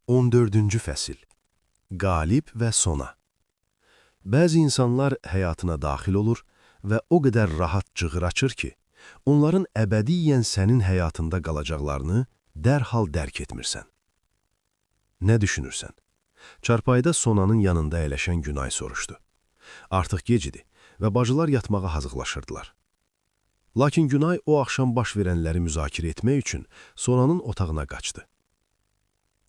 14-cü fəsil. Qalib və sona. Bəzi insanlar həyatına daxil olur və o qədər rahat cığır açır ki, onların əbədiyyən sənin həyatında qalacaqlarını dərhal dərk etmirsən. Nə düşünürsən? Çarpayda Sonanın yanında əyləşən Günay soruşdu. Artıq gec idi və bacılar yatmağa hazırlaşırdılar. Lakin Günay o axşam baş verənləri müzakirə etmək üçün Sonanın otağına qaçdı.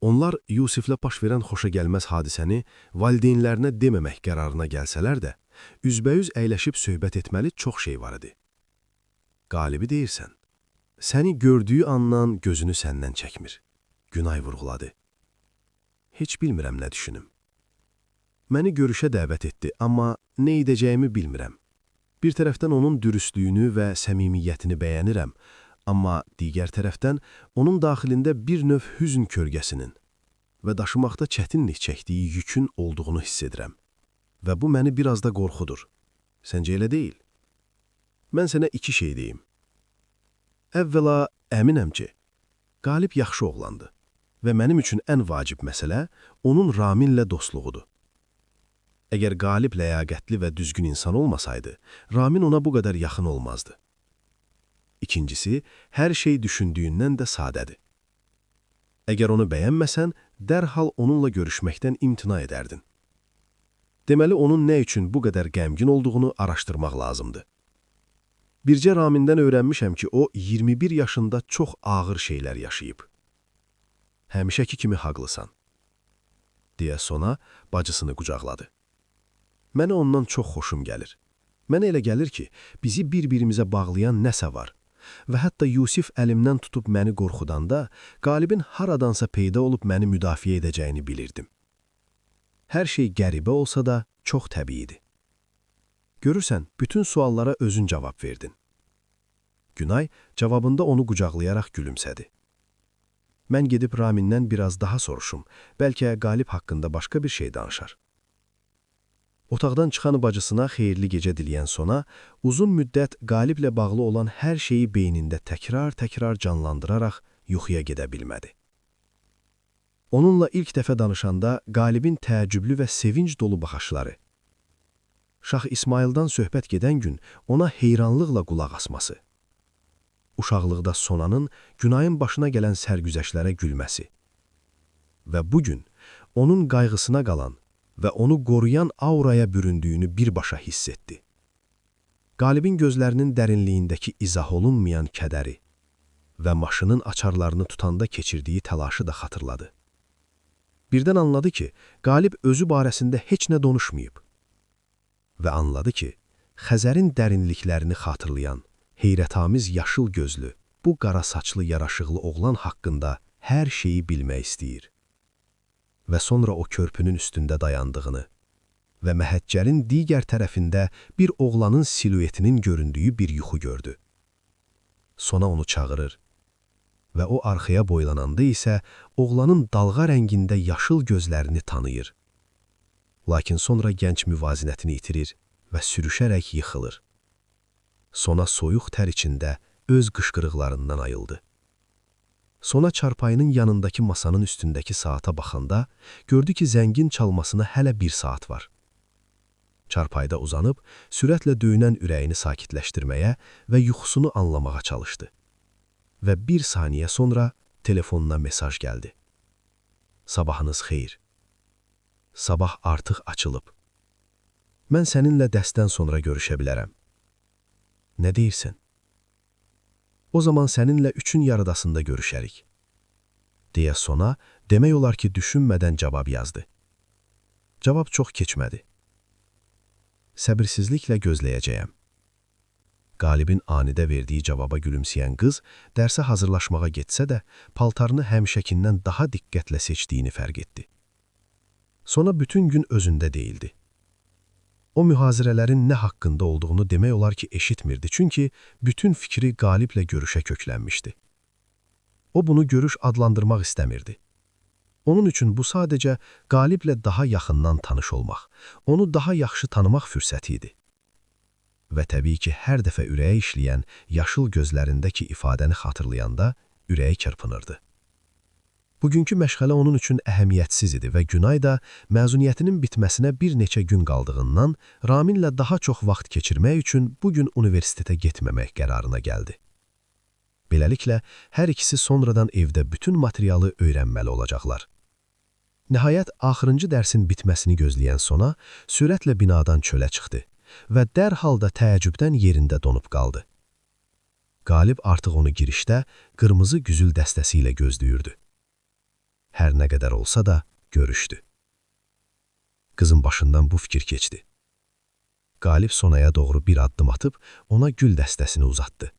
Onlar Yusiflə baş verən xoşagəlməz hadisəni valideynlərinə deməmək qərarına gəlsələr də, üzbəyüz əyləşib söhbət etməli çox şey var idi. Qalibi deyirsən, səni gördüyü andan gözünü səndən çəkmir. Günay vurğuladı. Heç bilmirəm nə düşünüm. Məni görüşə dəvət etdi, amma nə edəcəyimi bilmirəm. Bir tərəfdən onun dürüstlüyünü və səmimiyyətini bəyənirəm, amma digər tərəfdən onun daxilində bir növ hüzn kölgəsinin və daşımaqda çətinlik çəkdiyi yükün olduğunu hiss edirəm. Və bu məni biraz da qorxudur. Səncə elə deyil? Mən sənə iki şey deyim. Əvvəla, əminəm ki, Qalib yaxşı oğlandı və mənim üçün ən vacib məsələ onun Raminlə dostluğudur. Əgər Qalib ləyaqətli və düzgün insan olmasaydı, Ramin ona bu qədər yaxın olmazdı. İkincisi, hər şey düşündüyündən də sadədir. Əgər onu bəyənməsən, dərhal onunla görüşməkdən imtina edərdin. Deməli, onun nə üçün bu qədər qəmgin olduğunu araşdırmaq lazımdır. Bircə Ramindən öyrənmişəm ki, o 21 yaşında çox ağır şeylər yaşayıb. Həmişəki kimi haqlısan, deyə Sona bacısını qucaqladı. Mənə ondan çox xoşum gəlir. Mənə elə gəlir ki, bizi bir-birimizə bağlayan nəsə var. Və hətta Yusif əlimdən tutub məni qorxudanda, Qalibin haradansa peyda olub məni müdafiə edəcəyini bilirdim. Hər şey qəribə olsa da çox təbiidir. Görürsən, bütün suallara özün cavab verdin. Günay cavabında onu qucaqlayaraq gülümsədi. Mən gedib Ramindən biraz daha soruşum, bəlkə Qalib haqqında başqa bir şey danışar. Otaqdan çıxan bacısına xeyirli gecə diləyən Sona, uzun müddət Qaliblə bağlı olan hər şeyi beynində təkrar-təkrar canlandıraraq yuxuya gedə bilmədi. Onunla ilk dəfə danışanda Qalibin təəccüblü və sevinc dolu baxışları, Şah İsmaildan söhbət gedən gün ona heyranlıqla qulaq asması, uşaqlıqda Sonanın Günayın başına gələn sərgüzəştlərə gülməsi və bugün onun qayğısına qalan və onu qoruyan auraya büründüyünü birbaşa hiss etdi. Qalibin gözlərinin dərinliyindəki izah olunmayan kədəri və maşının açarlarını tutanda keçirdiyi təlaşı da xatırladı. Birdən anladı ki, Qalib özü barəsində heç nə danışmayıb və anladı ki, Xəzərin dərinliklərini xatırlayan, heyrətamiz yaşıl gözlü, bu qara saçlı yaraşıqlı oğlan haqqında hər şeyi bilmək istəyir. Və sonra o körpünün üstündə dayandığını və məhəccərin digər tərəfində bir oğlanın siluetinin göründüyü bir yuxu gördü. Sona onu çağırır və o arxaya boylananda isə oğlanın dalğa rəngində yaşıl gözlərini tanıyır. Lakin sonra gənc müvazinətini itirir və sürüşərək yıxılır. Sona soyuq tər içində öz qışqırıqlarından ayıldı. Sona çarpayının yanındakı masanın üstündəki saata baxanda, gördü ki, zəngin çalmasına hələ 1 saat var. Çarpayda uzanıb, sürətlə döyünən ürəyini sakitləşdirməyə və yuxusunu anlamağa çalışdı. Və 1 saniyə sonra telefonuna mesaj gəldi. Sabahınız xeyir. Sabah artıq açılıb. Mən səninlə dərsdən sonra görüşə bilərəm. Nə deyirsən? O zaman səninlə 3-ün yarıdasında görüşərik, deyə Sona, demək olar ki, düşünmədən cavab yazdı. Cavab çox keçmədi. Səbirsizliklə gözləyəcəyəm. Qalibin anidə verdiyi cavaba gülümsəyən qız, dərsə hazırlaşmağa getsə də, paltarını həmişəkindən daha diqqətlə seçdiyini fərq etdi. Sona bütün gün özündə deyildi. O mühazirələrin nə haqqında olduğunu demək olar ki, eşitmirdi, çünki bütün fikri Qaliblə görüşə köklənmişdi. O bunu görüş adlandırmaq istəmirdi. Onun üçün bu sadəcə Qaliblə daha yaxından tanış olmaq, onu daha yaxşı tanımaq fürsəti idi. Və təbii ki, hər dəfə ürəyə işləyən yaşıl gözlərindəki ifadəni xatırlayanda ürəyi çırpınırdı. Bugünkü məşğələ onun üçün əhəmiyyətsiz idi və Günay da məzuniyyətinin bitməsinə bir neçə gün qaldığından Raminlə daha çox vaxt keçirmək üçün bugün universitetə getməmək qərarına gəldi. Beləliklə, hər ikisi sonradan evdə bütün materialı öyrənməli olacaqlar. Nəhayət, axırıncı dərsin bitməsini gözləyən Sona sürətlə binadan çölə çıxdı və dərhal da təəccübdən yerində donub qaldı. Qalib artıq onu girişdə qırmızı güzül dəstəsi ilə gözləyirdi. Hər nə qədər olsa da görüşdü. Qızın başından bu fikir keçdi. Qalib Sonaya doğru bir addım atıb ona gül dəstəsini uzatdı.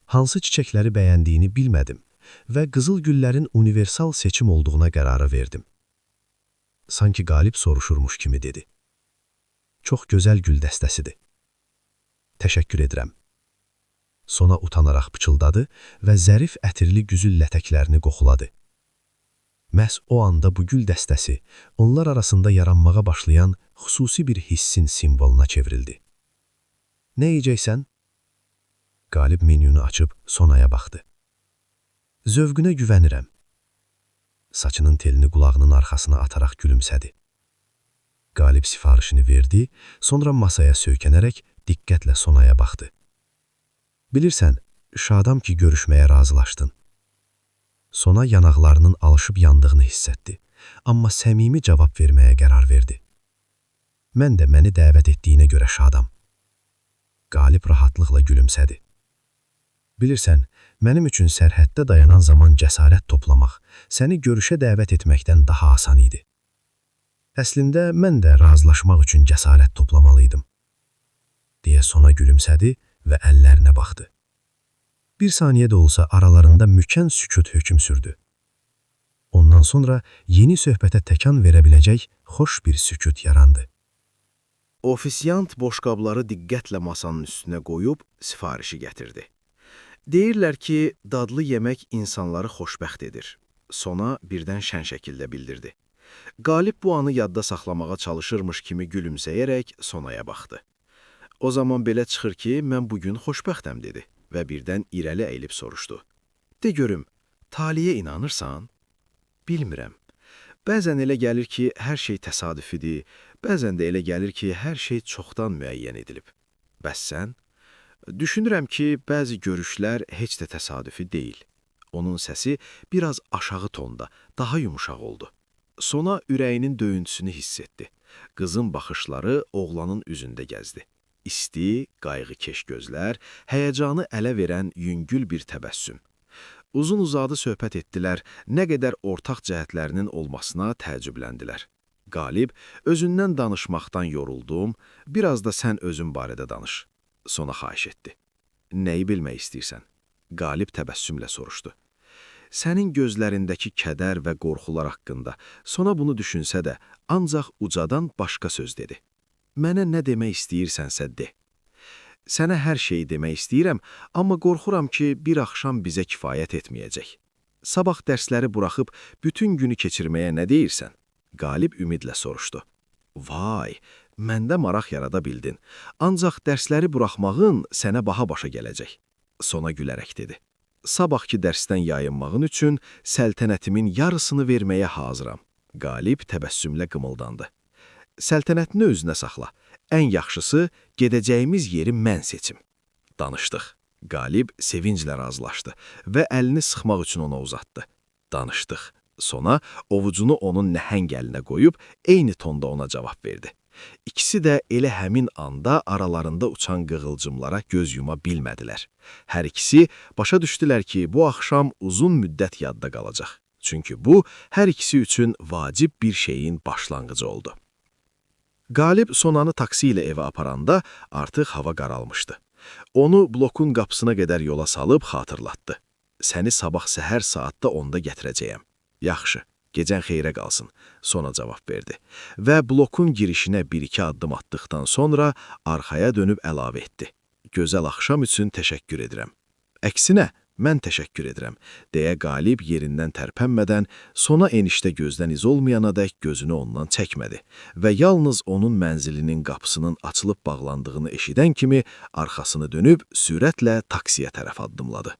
Hansı çiçəkləri bəyəndiyini bilmədim və qızıl güllərin universal seçim olduğuna qərara verdim. Sanki Qalib soruşurmuş kimi dedi. Çox gözəl gül dəstəsidir. Təşəkkür edirəm. Sona utanaraq pıçıldadı və zərif ətirli güzül lətəklərini qoxuladı. Məhz o anda bu gül dəstəsi onlar arasında yaranmağa başlayan xüsusi bir hissin simvoluna çevrildi. Nə yiyəcəksən? Qalib menyunu açıb Sonaya baxdı. Zövqünə güvənirəm. Saçının telini qulağının arxasına ataraq gülümsədi. Qalib sifarişini verdi, sonra masaya söykənərək diqqətlə Sonaya baxdı. Bilirsən, şadam ki, görüşməyə razılaşdın. Sona yanaqlarının alışıb yandığını hiss etdi, amma səmimi cavab verməyə qərar verdi. Mən də məni dəvət etdiyinə görə şadam. Qalib rahatlıqla gülümsədi. Bilirsən, mənim üçün sərhəddə dayanan zaman cəsarət toplamaq, səni görüşə dəvət etməkdən daha asan idi. Əslində, mən də razılaşmaq üçün cəsarət toplamalıydım. Deyə Sona gülümsədi və əllərinə baxdı. Bir saniyə də olsa aralarında mükən sükut hökm sürdü. Ondan sonra yeni söhbətə təkan verə biləcək xoş bir sükut yarandı. Ofisiyant boşqabları diqqətlə masanın üstünə qoyub sifarişi gətirdi. Deyirlər ki, dadlı yemək insanları xoşbəxt edir. Sona birdən şən şəkildə bildirdi. Qalib bu anı yadda saxlamağa çalışırmış kimi gülümsəyərək Sonaya baxdı. O zaman belə çıxır ki, mən bugün xoşbəxtəm dedi və birdən irəli əyilib soruşdu. De görüm, taliyə inanırsan? Bilmirəm. Bəzən elə gəlir ki, hər şey təsadüfidir, bəzən də elə gəlir ki, hər şey çoxdan müəyyən edilib. Bəs sən? Düşünürəm ki, bəzi görüşlər heç də təsadüfi deyil. Onun səsi biraz aşağı tonda, daha yumuşaq oldu. Sona ürəyinin döyüntüsünü hiss etdi. Qızın baxışları oğlanın üzündə gəzdi. İsti, qayğıkeş gözlər, həyəcanı ələ verən yüngül bir təbəssüm. Uzun-uzadı söhbət etdilər, nə qədər ortaq cəhətlərinin olmasına təəccübləndilər. Qalib, özündən danışmaqdan yoruldum, biraz da sən özün barədə danış. Sona xahiş etdi. Nəyi bilmək istəyirsən? Qalib təbəssümlə soruşdu. Sənin gözlərindəki kədər və qorxular haqqında. Sona bunu düşünsə də, ancaq ucadan başqa söz dedi. Mənə nə demək istəyirsənsə de. Sənə hər şeyi demək istəyirəm, amma qorxuram ki, bir axşam bizə kifayət etməyəcək. Sabah dərsləri buraxıb bütün günü keçirməyə nə deyirsən? Qalib ümidlə soruşdu. Vay, məndə maraq yarada bildin. Ancaq dərsləri buraxmağın sənə baha başa gələcək. Sona gülərək dedi. Sabahki dərsdən yayınmağın üçün səltənətimin yarısını verməyə hazıram. Qalib təbəssümlə qımıldandı. Səltənətini özünə saxla. Ən yaxşısı, gedəcəyimiz yeri mən seçim. Danışdıq. Qalib sevinclə razılaşdı və əlini sıxmaq üçün ona uzatdı. Danışdıq. Sona ovucunu onun nəhəng əlinə qoyub, eyni tonda ona cavab verdi. İkisi də elə həmin anda aralarında uçan qığılcımlara göz yuma bilmədilər. Hər ikisi başa düşdülər ki, bu axşam uzun müddət yadda qalacaq. Çünki bu, hər ikisi üçün vacib bir şeyin başlanğıcı oldu. Qalib Sonanı taksi ilə evə aparanda artıq hava qaralmışdı. Onu blokun qapısına qədər yola salıb xatırlatdı. Səni sabah səhər saatda 10-da gətirəcəyəm. Yaxşı, gecən xeyrə qalsın, Sona cavab verdi. Və blokun girişinə bir-iki addım atdıqdan sonra arxaya dönüb əlavə etdi. Gözəl axşam üçün təşəkkür edirəm. Əksinə, mən təşəkkür edirəm, deyə Qalib yerindən tərpənmədən Sona enişdə gözdən iz olmayanadək gözünü ondan çəkmədi və yalnız onun mənzilinin qapısının açılıb bağlandığını eşidən kimi arxasını dönüb sürətlə taksiyə tərəf addımladı.